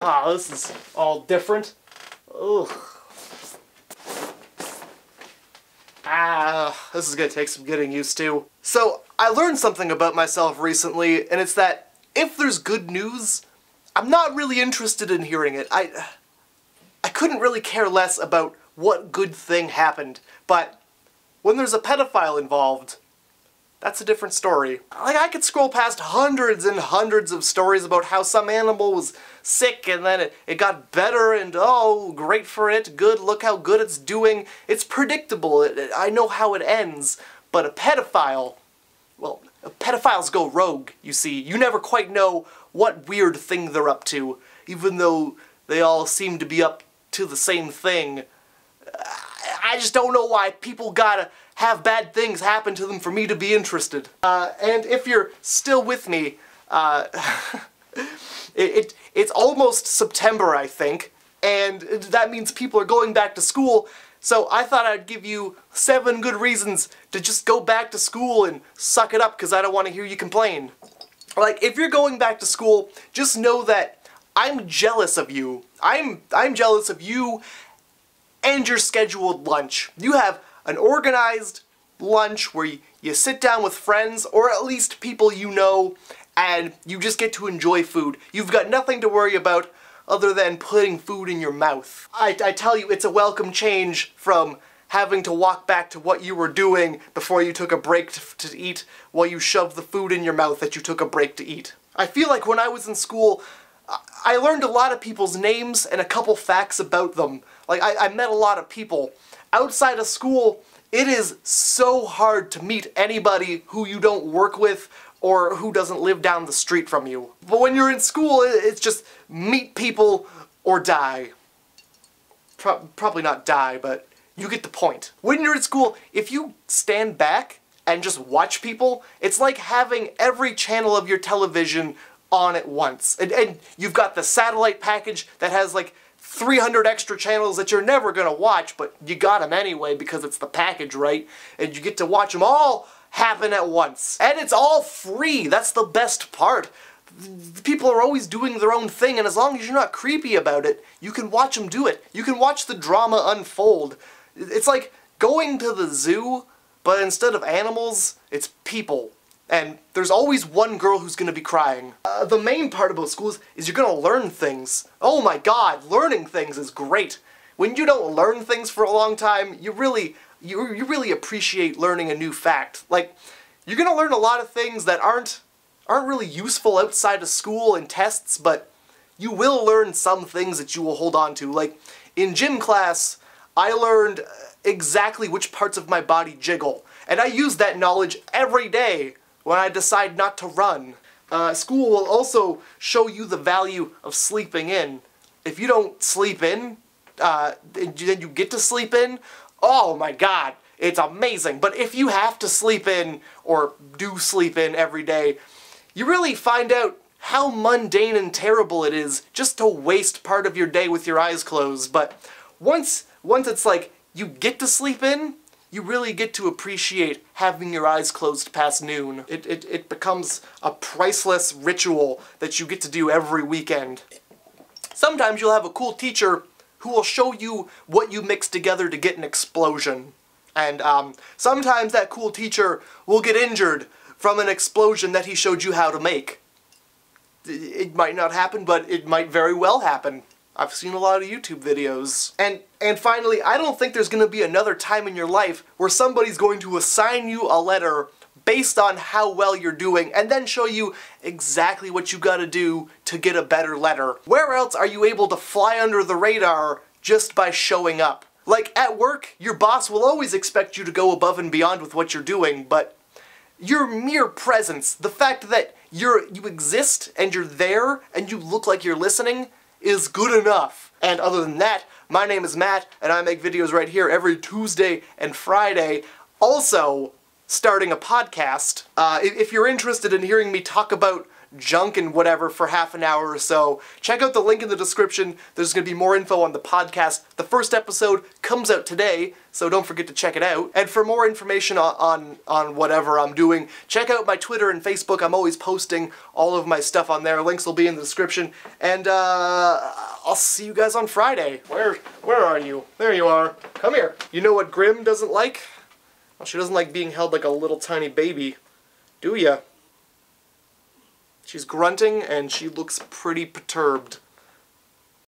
Ah, this is all different. Ugh. Ah, this is gonna take some getting used to. So, I learned something about myself recently, and it's that if there's good news, I'm not really interested in hearing it. I couldn't really care less about what good thing happened, but when there's a pedophile involved, that's a different story. Like, I could scroll past hundreds and hundreds of stories about how some animal was sick and then it got better and oh, great for it, good, look how good it's doing. It's predictable, I know how it ends, but a pedophile, well, pedophiles go rogue, you see. You never quite know what weird thing they're up to, even though they all seem to be up to the same thing. I just don't know why people gotta have bad things happen to them for me to be interested. And if you're still with me, it's almost September, I think, and that means people are going back to school, so I thought I'd give you 7 good reasons to just go back to school and suck it up because I don't want to hear you complain. Like, if you're going back to school, just know that I'm jealous of you. I'm jealous of you and your scheduled lunch. You have an organized lunch where you sit down with friends, or at least people you know, and you just get to enjoy food. You've got nothing to worry about other than putting food in your mouth. I tell you, it's a welcome change from having to walk back to what you were doing before you took a break to eat while you shoved the food in your mouth that you took a break to eat. I feel like when I was in school, I learned a lot of people's names and a couple facts about them. Like, I met a lot of people. Outside of school, it is so hard to meet anybody who you don't work with or who doesn't live down the street from you. But when you're in school, it's just meet people or die. Probably not die, but you get the point. When you're in school, if you stand back and just watch people, it's like having every channel of your television on at once. And you've got the satellite package that has like 300 extra channels that you're never gonna watch, but you got them anyway because it's the package, right? And you get to watch them all happen at once. And it's all free. That's the best part. People are always doing their own thing, and as long as you're not creepy about it, you can watch them do it. You can watch the drama unfold. It's like going to the zoo, but instead of animals, it's people. And there's always one girl who's gonna be crying. The main part about schools is you're gonna learn things. Oh my god, learning things is great. When you don't learn things for a long time, you really appreciate learning a new fact. Like, you're gonna learn a lot of things that aren't really useful outside of school and tests, but you will learn some things that you will hold on to. Like, in gym class, I learned exactly which parts of my body jiggle, and I use that knowledge every day when I decide not to run. School will also show you the value of sleeping in. If you don't sleep in, then you get to sleep in, oh my god, it's amazing. But if you have to sleep in, or do sleep in every day, you really find out how mundane and terrible it is just to waste part of your day with your eyes closed. But once it's like you get to sleep in, you really get to appreciate having your eyes closed past noon. It becomes a priceless ritual that you get to do every weekend. Sometimes you'll have a cool teacher who will show you what you mix together to get an explosion. And sometimes that cool teacher will get injured from an explosion that he showed you how to make. It might not happen, but it might very well happen. I've seen a lot of YouTube videos. And finally, I don't think there's gonna be another time in your life where somebody's going to assign you a letter based on how well you're doing and then show you exactly what you gotta do to get a better letter. Where else are you able to fly under the radar just by showing up? Like, at work, your boss will always expect you to go above and beyond with what you're doing, but your mere presence, the fact that you exist and you're there and you look like you're listening, is good enough. And other than that, my name is Matt, and I make videos right here every Tuesday and Friday. Also, starting a podcast. If you're interested in hearing me talk about junk and whatever for half an hour or so. Check out the link in the description. There's going to be more info on the podcast. The first episode comes out today, so don't forget to check it out. And for more information on whatever I'm doing, check out my Twitter and Facebook. I'm always posting all of my stuff on there. Links will be in the description. And I'll see you guys on Friday. Where are you? There you are. Come here. You know what Grim doesn't like? Well, she doesn't like being held like a little tiny baby. Do ya? She's grunting and she looks pretty perturbed.